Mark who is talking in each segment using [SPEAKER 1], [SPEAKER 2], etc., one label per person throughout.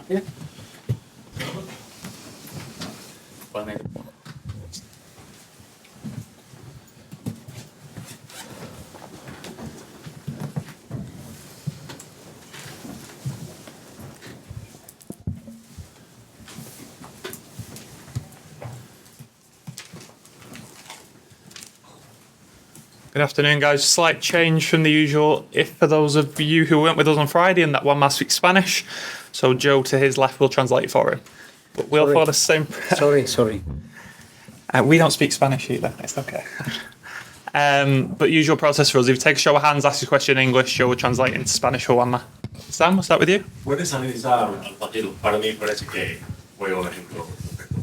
[SPEAKER 1] Yeah.
[SPEAKER 2] Good afternoon, guys. Slight change from the usual. If for those of you who weren't with us on Friday and that Juanma speaks Spanish, so Joe to his left will translate for him. But we'll follow the same.
[SPEAKER 3] Sorry.
[SPEAKER 2] We don't speak Spanish either. It's okay. But usual process for us. If you take a show of hands, ask your question in English, Joe will translate into Spanish for Juanma. Sam, we'll start with you.
[SPEAKER 4] ¿Puedes analizar al partido? Para mí parece que fue un ejemplo perfecto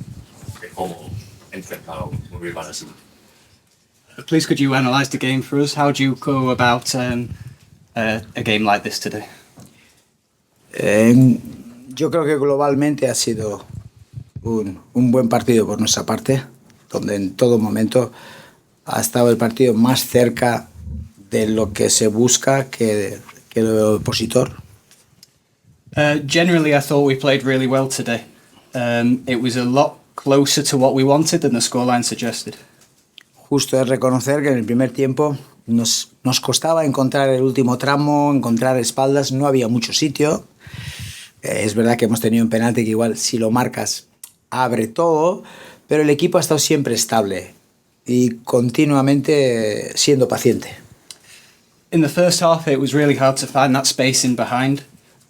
[SPEAKER 4] de cómo enfrentar un rival así.
[SPEAKER 1] Please, could you analyse the game for us? How do you go about a game like this today?
[SPEAKER 3] Yo creo que globalmente ha sido un buen partido por nuestra parte, donde en todo momento ha estado el partido más cerca de lo que se busca que el opositor.
[SPEAKER 1] Generally, I thought we played really well today. It was a lot closer to what we wanted than the scoreline suggested.
[SPEAKER 3] Justo es reconocer que en el primer tiempo nos costaba encontrar el último tramo, encontrar espaldas, no había mucho sitio. Es verdad que hemos tenido un penalti que igual si lo marcas abre todo, pero el equipo ha estado siempre estable y continuamente siendo paciente.
[SPEAKER 1] In the first half, it was really hard to find that space in behind.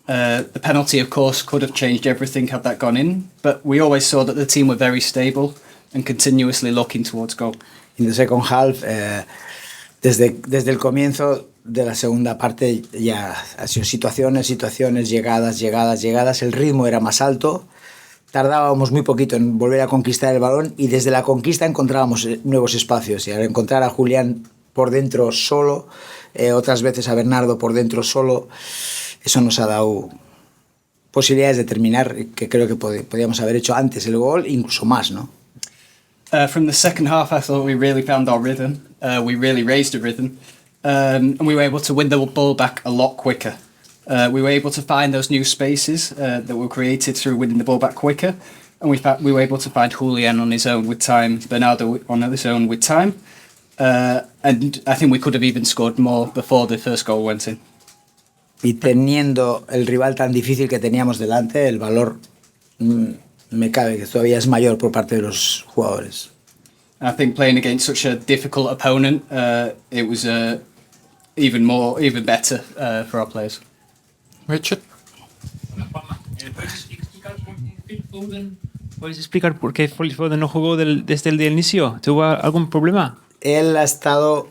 [SPEAKER 1] The penalty, of course, could have changed everything had that gone in, but we always saw that the team were very stable and continuously looking towards goal.
[SPEAKER 3] In the second half, desde el comienzo de la segunda parte ya ha sido situaciones, llegadas. El ritmo era más alto, tardábamos muy poquito en volver a conquistar el balón y desde la conquista encontrábamos nuevos espacios. Y al encontrar a Julián por dentro solo, otras veces a Bernardo por dentro solo, eso nos ha dado posibilidades de terminar que creo que podíamos haber hecho antes el gol, incluso más, ¿no?
[SPEAKER 1] From the second half, I thought we really found our rhythm. We really raised the rhythm. And we were able to win the ball back a lot quicker. We were able to find those new spaces that were created through winning the ball back quicker. And we were able to find Julian on his own with time, Bernardo on his own with time. And I think we could have even scored more before the first goal went in.
[SPEAKER 3] Y teniendo el rival tan difícil que teníamos delante, el valor me cabe que todavía es mayor por parte de los jugadores.
[SPEAKER 1] I think playing against such a difficult opponent, it was even better for our players.
[SPEAKER 2] Richard.
[SPEAKER 5] ¿Puedes explicar por qué Phil Foden no jugó desde el inicio? ¿Tuvo algún problema?
[SPEAKER 3] Él ha estado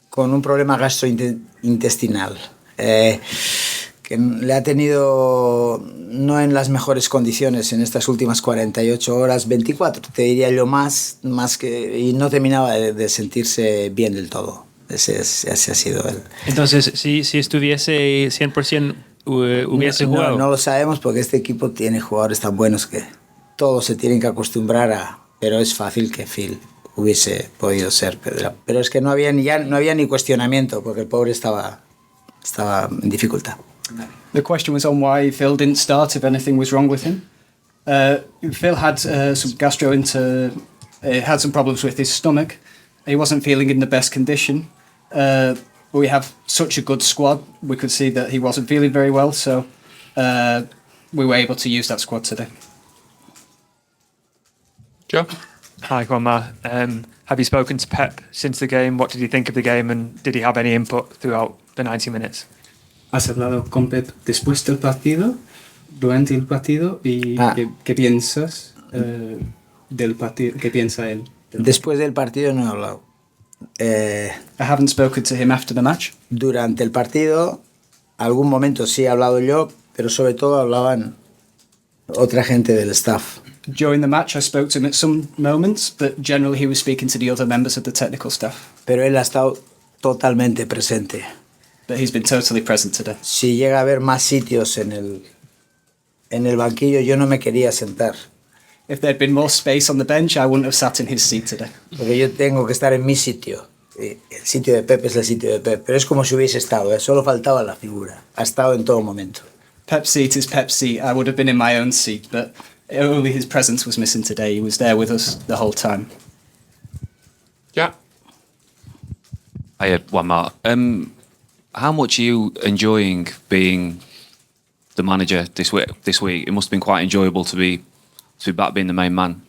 [SPEAKER 3] con un problema gastrointestinal. Que le ha tenido no en las mejores condiciones en estas últimas 48 horas, 24, te diría yo más que, y no terminaba de sentirse bien del todo. Ese ha sido él.
[SPEAKER 5] Entonces, si estuviese 100%, hubiese jugado.
[SPEAKER 3] No lo sabemos porque este equipo tiene jugadores tan buenos que todos se tienen que acostumbrar pero es fácil que Phil hubiese podido ser. Pero es que no había ni cuestionamiento porque el pobre estaba en dificultad.
[SPEAKER 1] The question was on why Phil didn't start, if anything was wrong with him. Phil had had some problems with his stomach. He wasn't feeling in the best condition. We have such a good squad. We could see that he wasn't feeling very well, so we were able to use that squad today.
[SPEAKER 2] Joe.
[SPEAKER 5] Hi, Juanma. Have you spoken to Pep since the game? What did you think of the game, and did he have any input throughout the 90 minutes?
[SPEAKER 1] ¿Has hablado con Pep después del partido, durante el partido y qué piensas del partido? ¿Qué piensa él?
[SPEAKER 3] Después del partido no he hablado.
[SPEAKER 1] I haven't spoken to him after the match.
[SPEAKER 3] Durante el partido, algún momento sí he hablado yo, pero sobre todo hablaban otra gente del staff.
[SPEAKER 1] During the match, I spoke to him at some moments, but generally he was speaking to the other members of the technical staff.
[SPEAKER 3] Pero él ha estado totalmente presente.
[SPEAKER 1] But he's been totally present today.
[SPEAKER 3] Si llega a haber más sitios en el banquillo, yo no me quería sentar.
[SPEAKER 1] If there'd been more space on the bench, I wouldn't have sat in his seat today.
[SPEAKER 3] Porque yo tengo que estar en mi sitio. El sitio de Pep es el sitio de Pep. Pero es como si hubiese estado, solo faltaba la figura. Ha estado en todo momento.
[SPEAKER 1] Pep's seat is Pep's seat. I would have been in my own seat, but only his presence was missing today. He was there with us the whole time.
[SPEAKER 2] Yeah.
[SPEAKER 6] Hiya, Juanma. How much are you enjoying being the manager this week? It must have been quite enjoyable to be back being the main man.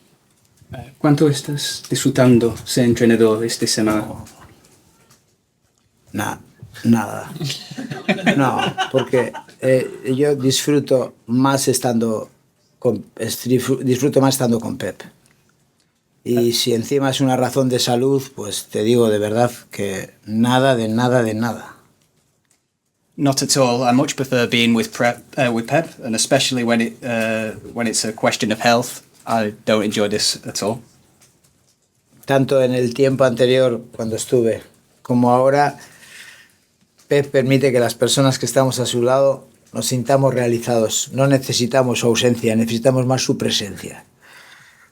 [SPEAKER 1] ¿Cuánto estás disfrutando ser entrenador esta semana?
[SPEAKER 3] Nada. No, porque yo disfruto más estando con Pep. Y si encima es una razón de salud, pues te digo de verdad que nada.
[SPEAKER 1] Not at all. I much prefer being with Pep, and especially when it's a question of health. I don't enjoy this at all.
[SPEAKER 3] Tanto en el tiempo anterior, cuando estuve, como ahora, Pep permite que las personas que estamos a su lado nos sintamos realizados. No necesitamos su ausencia, necesitamos más su presencia.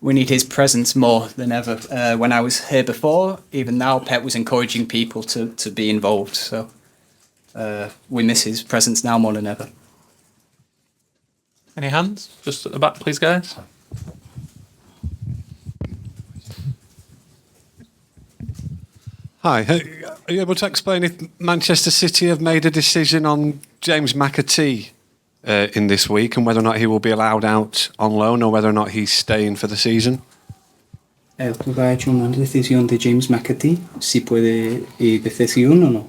[SPEAKER 1] We need his presence more than ever. When I was here before, even now, Pep was encouraging people to be involved. So we miss his presence now more than ever.
[SPEAKER 2] Any hands? Just at the back, please, guys.
[SPEAKER 7] Hi, are you able to explain if Manchester City have made a decision on James Mcatee in this week and whether or not he will be allowed out on loan or whether or not he's staying for the season?
[SPEAKER 1] El club ha hecho una decisión de James Mcatee, si puede ir de cesión o no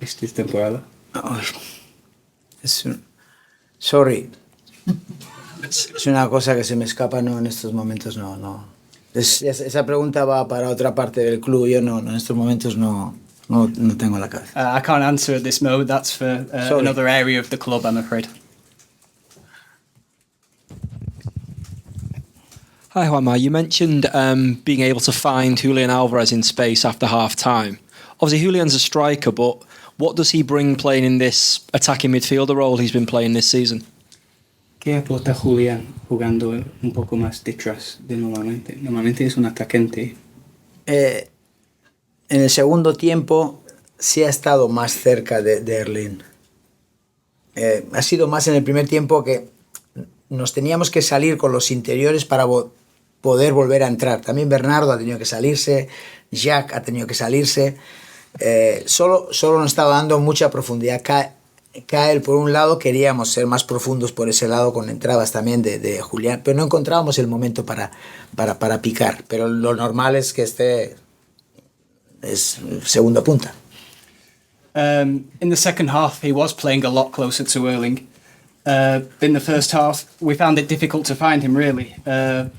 [SPEAKER 1] esta temporada.
[SPEAKER 3] Sorry. Es una cosa que se me escapa, no, en estos momentos no. Esa pregunta va para otra parte del club, yo no, en estos momentos no tengo la cabeza.
[SPEAKER 1] I can't answer at this moment, that's for another area of the club, I'm afraid.
[SPEAKER 8] Hi Juanma, you mentioned being able to find Julian Alvarez in space after half-time. Obviously Julian's a striker, but what does he bring playing in this attacking midfielder role he's been playing this season?
[SPEAKER 1] ¿Qué aporta Julián jugando un poco más detrás de normalmente? Normalmente es un atacante.
[SPEAKER 3] En el segundo tiempo sí ha estado más cerca de Erling. Ha sido más en el primer tiempo que nos teníamos que salir con los interiores para poder volver a entrar. También Bernardo ha tenido que salirse, Jack ha tenido que salirse. Solo nos estaba dando mucha profundidad. Kyle, por un lado, queríamos ser más profundos por ese lado con entradas también de Julián, pero no encontrábamos el momento para picar. Pero lo normal es que esté es segunda punta.
[SPEAKER 1] In the second half, he was playing a lot closer to Erling. In the first half, we found it difficult to find him, really.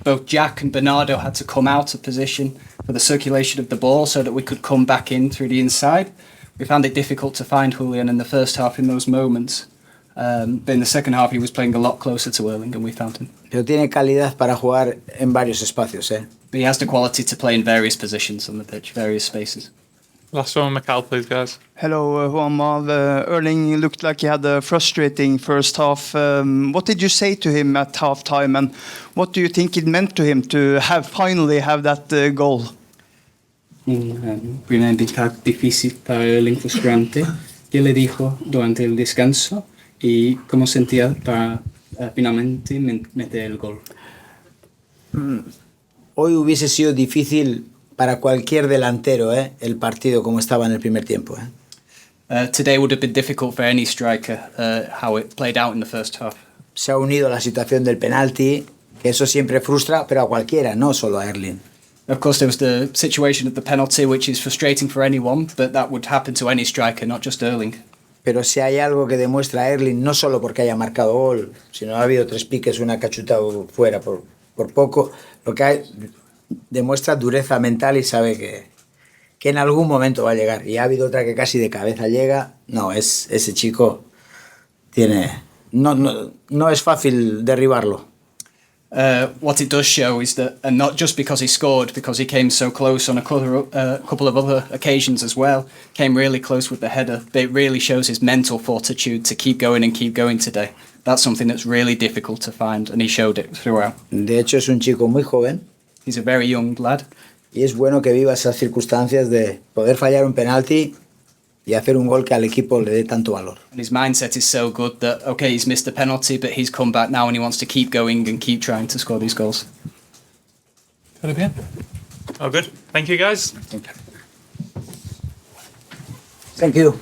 [SPEAKER 1] Both Jack and Bernardo had to come out of position for the circulation of the ball so that we could come back in through the inside. We found it difficult to find Julian in the first half in those moments. But in the second half, he was playing a lot closer to Erling and we found him.
[SPEAKER 3] Pero tiene calidad para jugar en varios espacios, ¿eh?
[SPEAKER 1] But he has the quality to play in various positions on the pitch, various spaces.
[SPEAKER 2] Last one, Mcatee, please, guys.
[SPEAKER 9] Hello, Juanma. Erling looked like he had a frustrating first half. What did you say to him at half-time, and what do you think it meant to him to finally have that goal?
[SPEAKER 1] Primera mitad difícil para Erling, frustrante. ¿Qué le dijo durante el descanso y cómo sentía para finalmente meter el gol?
[SPEAKER 3] Hoy hubiese sido difícil para cualquier delantero, el partido como estaba en el primer tiempo.
[SPEAKER 1] Today would have been difficult for any striker, how it played out in the first half.
[SPEAKER 3] Se ha unido la situación del penalti, que eso siempre frustra, pero a cualquiera, no solo a Erling.
[SPEAKER 1] Of course, there was the situation of the penalty, which is frustrating for anyone, but that would happen to any striker, not just Erling.
[SPEAKER 3] Pero si hay algo que demuestra a Erling, no solo porque haya marcado gol, sino ha habido 3 piques, una que ha chutado fuera por poco, lo que hay, demuestra dureza mental y sabe que en algún momento va a llegar. Y ha habido otra que casi de cabeza llega. No, ese chico tiene... No es fácil derribarlo.
[SPEAKER 1] What it does show is that, and not just because he scored, because he came so close on a couple of other occasions as well, came really close with the header, but it really shows his mental fortitude to keep going today. That's something that's really difficult to find, and he showed it throughout.
[SPEAKER 3] De hecho, es un chico muy joven.
[SPEAKER 1] He's a very young lad.
[SPEAKER 3] Y es bueno que viva esas circunstancias de poder fallar un penalti y hacer un gol que al equipo le dé tanto valor.
[SPEAKER 1] And his mindset is so good that, okay, he's missed a penalty, but he's come back now and he wants to keep going and keep trying to score these goals.
[SPEAKER 2] Oh, good. Thank you, guys.
[SPEAKER 3] Thank you.